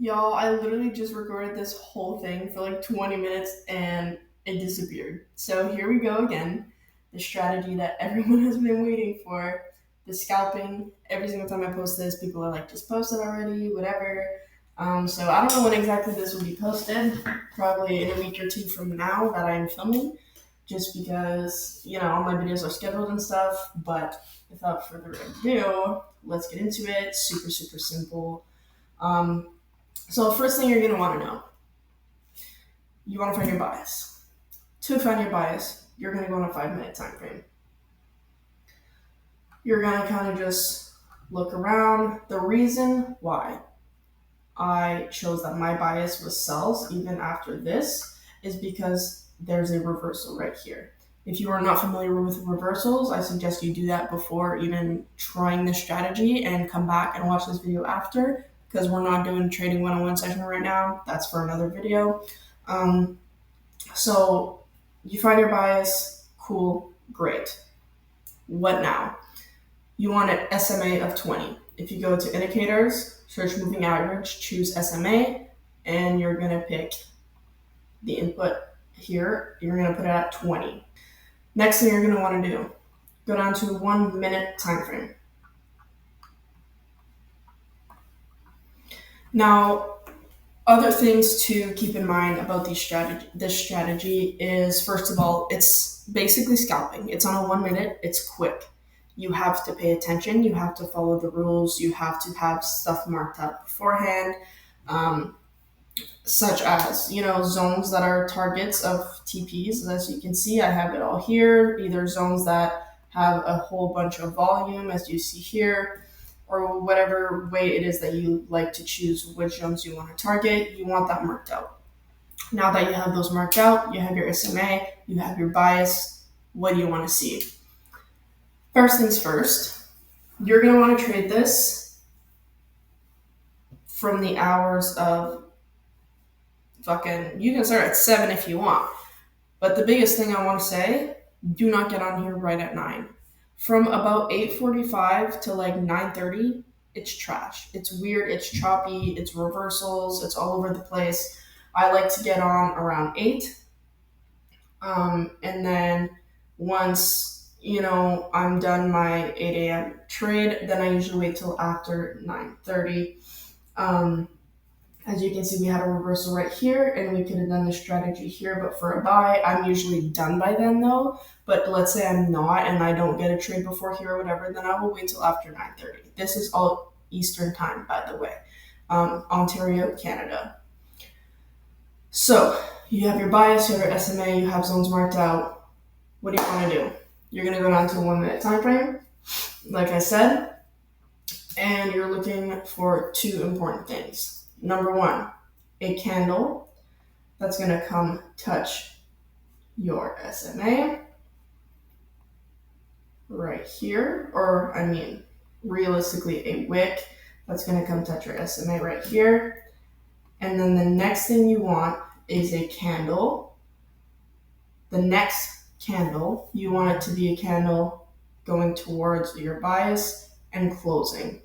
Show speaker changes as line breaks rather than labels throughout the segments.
Y'all, I literally just recorded this whole thing for like 20 minutes and it disappeared. So here we go again. The strategy that everyone has been waiting for. The scalping. Every single time I post this, people are like, just post it already, whatever. So I don't know when exactly this will be posted. Probably in a week or two from now that I'm filming. Just because, all my videos are scheduled and stuff. But without further ado, let's get into it. Super, super simple. So first thing you're gonna want to know, you want to find your bias. To find your bias, you're gonna go on a 5 minute time frame. You're gonna kind of just look around. The reason why I chose that my bias was sells even after this is because there's a reversal right here. If you are not familiar with reversals, I suggest you do that before even trying this strategy and come back and watch this video after because we're not doing trading one-on-one session right now. That's for another video. Um, So you find your bias, cool, great. What now? You want an SMA of 20. If you go to indicators, search moving average, choose SMA, and you're gonna pick the input here. You're gonna put it at 20. Next thing you're gonna wanna do, go down to 1 minute time frame. Now, other things to keep in mind about this strategy is first of all, it's basically scalping. It's on a 1 minute, it's quick. You have to pay attention, you have to follow the rules, you have to have stuff marked up beforehand, um, such as, zones that are targets of TPs. As you can see, I have it all here, either zones that have a whole bunch of volume, as you see here, or whatever way it is that you like to choose which zones you want to target, you want that marked out. Now that you have those marked out, you have your SMA, you have your bias, what do you want to see? First things first, you're going to want to trade this from the hours of you can start at 7 if you want. But the biggest thing I want to say, do not get on here right at 9. From about 8:45 to like 9:30, it's trash. It's weird, it's choppy, it's reversals, it's all over the place. I like to get on around 8. And then once, I'm done my 8 a.m. trade, then I usually wait till after 9:30. Um, as you can see, we had a reversal right here, and we could have done the strategy here, but for a buy, I'm usually done by then though. But let's say I'm not and I don't get a trade before here or whatever, then I will wait till after 9:30. This is all Eastern time, by the way, Ontario, Canada. So you have your bias, you have your SMA, you have zones marked out. What do you want to do? You're going to go down to a 1 minute time frame, like I said, and you're looking for two important things. Number one, a candle that's going to come touch your SMA right here, or I mean, realistically, a wick that's going to come touch your SMA right here. And then the next thing you want is a candle. The next candle, you want it to be a candle going towards your bias and closing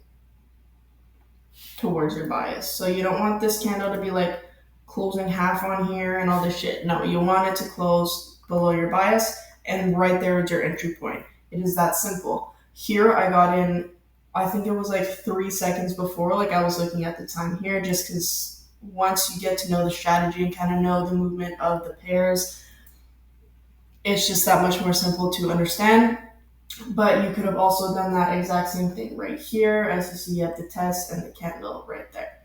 towards your bias. So you don't want this candle to be like closing half on here and all this shit. No, you want it to close below your bias and right there is your entry point. It is that simple. Here I got in, I think it was like 3 seconds before, like I was looking at the time here just because once you get to know the strategy and kind of know the movement of the pairs, it's just that much more simple to understand. But you could have also done that exact same thing right here. As you see, you have the test and the candle right there.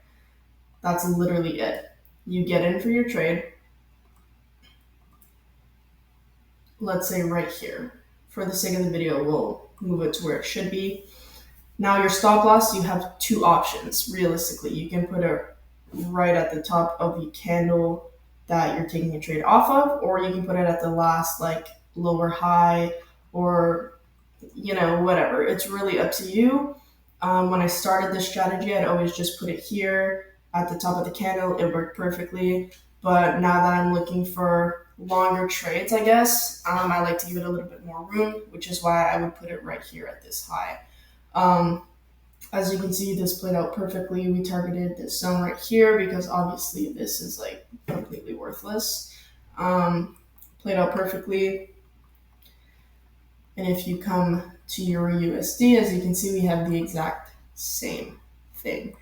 That's literally it. You get in for your trade, let's say right here. For the sake of the video, we'll move it to where it should be. Now your stop loss, you have two options. Realistically, you can put it right at the top of the candle that you're taking a trade off of, or you can put it at the last like lower high, or whatever. It's really up to you. When I started this strategy, I'd always just put it here at the top of the candle. It worked perfectly. But now that I'm looking for longer trades, I guess, I like to give it a little bit more room, which is why I would put it right here at this high. Um, As you can see, this played out perfectly. We targeted this zone right here because obviously this is like completely worthless. Played out perfectly. And if you come to Euro USD, as you can see, we have the exact same thing.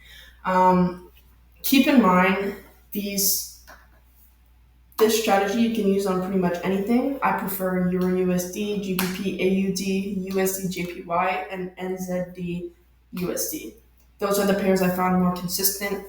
Keep in mind this strategy you can use on pretty much anything. I prefer Euro USD, GBP AUD, USD JPY, and NZD USD. Those are the pairs I found more consistent,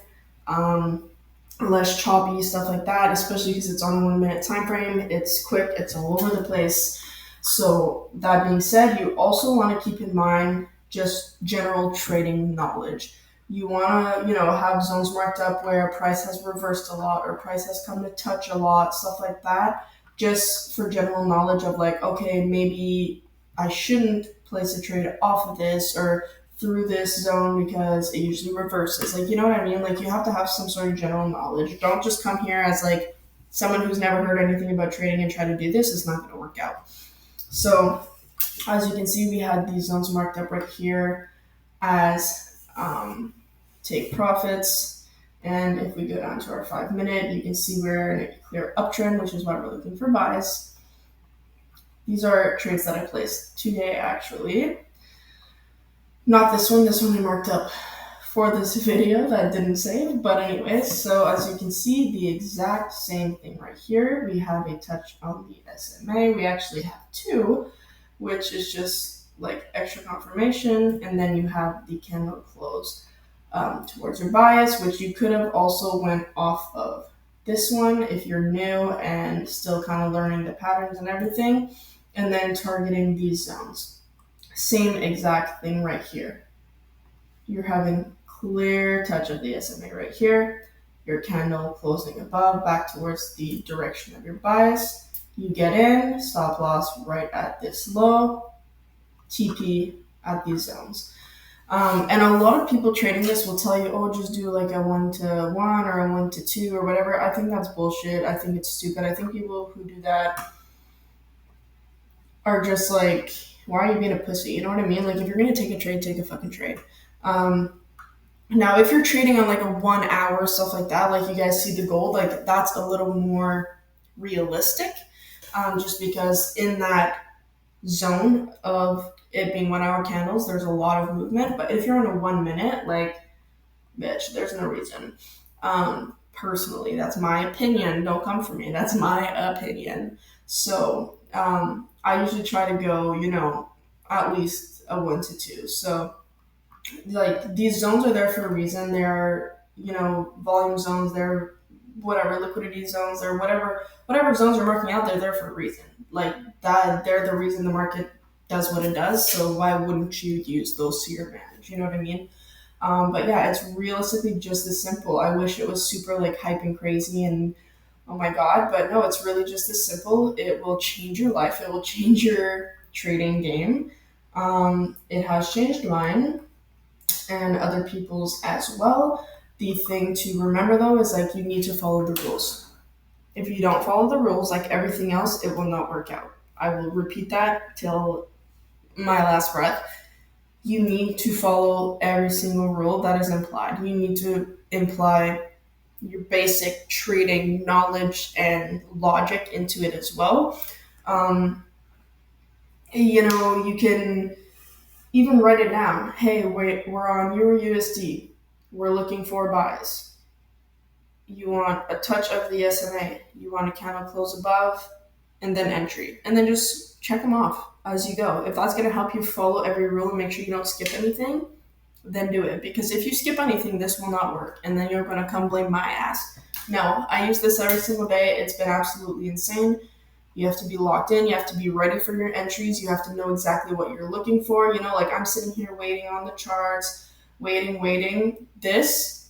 less choppy, stuff like that, especially because it's on a 1 minute time frame. It's quick, it's all over the place. So that being said, you also want to keep in mind just general trading knowledge. You want to, have zones marked up where price has reversed a lot or price has come to touch a lot, stuff like that, just for general knowledge of like, okay, maybe I shouldn't place a trade off of this or through this zone because it usually reverses. Like, you know what I mean? Like, you have to have some sort of general knowledge. Don't just come here as like someone who's never heard anything about trading and try to do this. It's not going to work out. So, as you can see, we had these zones marked up right here as take profits. And if we go down to our 5 minute, you can see we're in a clear uptrend, which is why we're looking for buys. These are trades that I placed today, actually. Not this one I marked up for this video that didn't save, but anyways, so as you can see, the exact same thing right here. We have a touch on the SMA. We actually have two, which is just like extra confirmation, and then you have the candle close towards your bias, which you could have also went off of this one if you're new and still kind of learning the patterns and everything, and then targeting these zones. Same exact thing right here. You're having clear touch of the SMA right here. Your candle closing above back towards the direction of your bias. You get in, stop loss right at this low, TP at these zones. And a lot of people trading this will tell you, oh, just do like a 1-to-1 or a 1-to-2 or whatever. I think that's bullshit. I think it's stupid. I think people who do that are just like, why are you being a pussy? You know what I mean? Like, if you're going to take a trade, take a fucking trade. Now, if you're trading on like a 1 hour, stuff like that, like you guys see the gold, like that's a little more realistic, just because in that zone of it being 1 hour candles, there's a lot of movement. But if you're on a 1 minute, like, bitch, there's no reason. Personally, that's my opinion. Don't come for me. That's my opinion. So I usually try to go, at least a 1-to-2. So like these zones are there for a reason. They're volume zones. They're whatever liquidity zones. They're whatever zones are marking out. They're there for a reason. Like that, they're the reason the market does what it does. So why wouldn't you use those to your advantage? You know what I mean? But yeah, it's realistically just as simple. I wish it was super like hype and crazy and oh my god, but no, it's really just as simple. It will change your life. It will change your trading game. It has changed mine and other people's as well. The thing to remember though is like you need to follow the rules. If you don't follow the rules, like everything else, it will not work out. I will repeat that till my last breath. You need to follow every single rule that is implied. You need to imply your basic trading knowledge and logic into it as well. Um, you can even write it down. Hey, we're on Euro USD. We're looking for buys. You want a touch of the SMA. You want a candle close above, and then entry. And then just check them off as you go. If that's going to help you follow every rule and make sure you don't skip anything, then do it. Because if you skip anything, this will not work. And then you're going to come blame my ass. No, I use this every single day. It's been absolutely insane. You have to be locked in. You have to be ready for your entries. You have to know exactly what you're looking for. Like I'm sitting here waiting on the charts, waiting. This,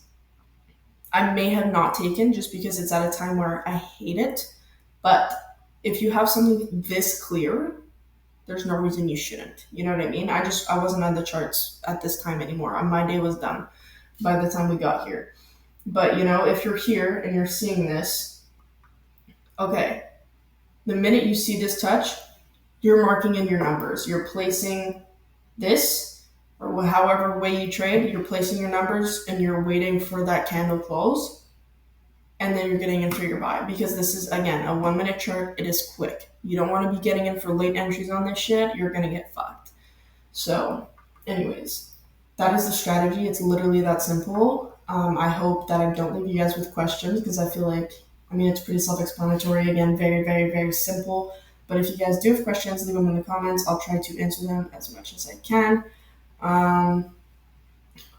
I may have not taken just because it's at a time where I hate it. But if you have something this clear, there's no reason you shouldn't. You know what I mean? I wasn't on the charts at this time anymore. My day was done by the time we got here. But if you're here and you're seeing this, okay, the minute you see this touch, you're marking in your numbers. You're placing this or however way you trade, you're placing your numbers and you're waiting for that candle close, and then you're getting in for your buy, because this is again a 1 minute chart. It is quick. You don't want to be getting in for late entries on this shit. You're gonna get fucked. So, anyways, that is the strategy. It's literally that simple. I hope that I don't leave you guys with questions, because I feel like, I mean, it's pretty self-explanatory. Again, very, very, very simple. But if you guys do have questions, leave them in the comments. I'll try to answer them as much as I can. Um,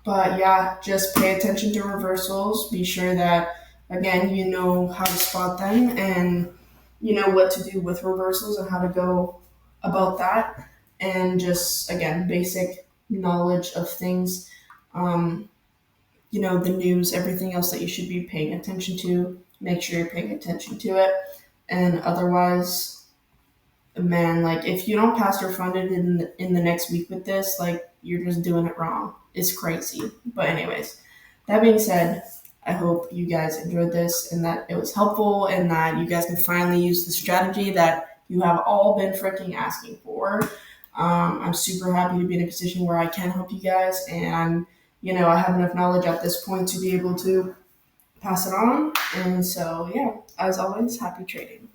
but yeah, just pay attention to reversals. Be sure that, again, you know how to spot them, and you know what to do with reversals and how to go about that. And just, again, basic knowledge of things. Um, the news, everything else that you should be paying attention to. Make sure you're paying attention to it. And otherwise, man, like if you don't pass your funded in the next week with this, like you're just doing it wrong. It's crazy. But anyways, that being said, I hope you guys enjoyed this and that it was helpful and that you guys can finally use the strategy that you have all been freaking asking for. I'm super happy to be in a position where I can help you guys, and I have enough knowledge at this point to be able to pass it on. And so, yeah, as always, happy trading.